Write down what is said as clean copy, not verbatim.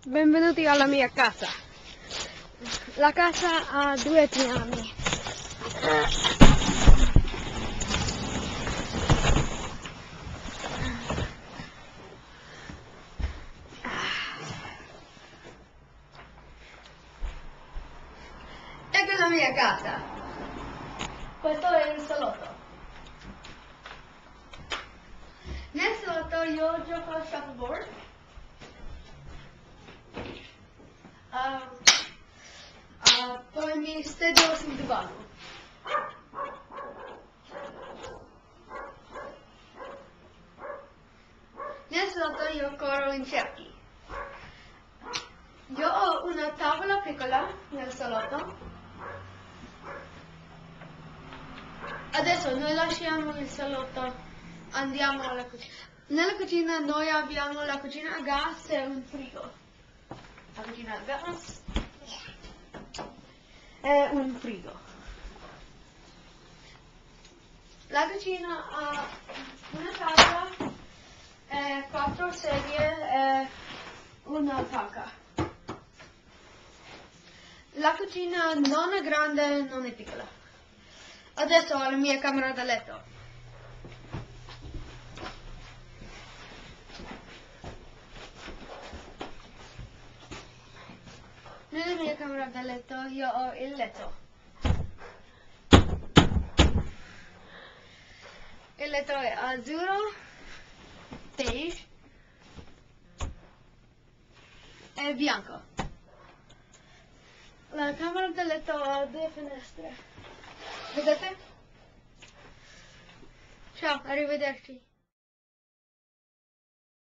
Benvenuti alla mia casa. La casa ha 2 piani. Ecco la mia casa. Questo è il salotto. Nel salotto io gioco a shuffleboard. Poi mi sedo sul divano. Nel salotto io corro in cerchi. Io ho una tavola piccola nel salotto. Adesso noi lasciamo il salotto, andiamo alla cucina. Nella cucina noi abbiamo la cucina a gas e un frigo. La cucina a gas e un frigo. La cucina ha una tavola, 4 sedie e una panca. La cucina non è grande, non è piccola. Adesso ho la mia camera da letto. Nella mia camera da letto io ho il letto. Il letto è azzurro, beige e bianco. La camera da letto ha 2 finestre. Vedete? Ciao, arrivederci.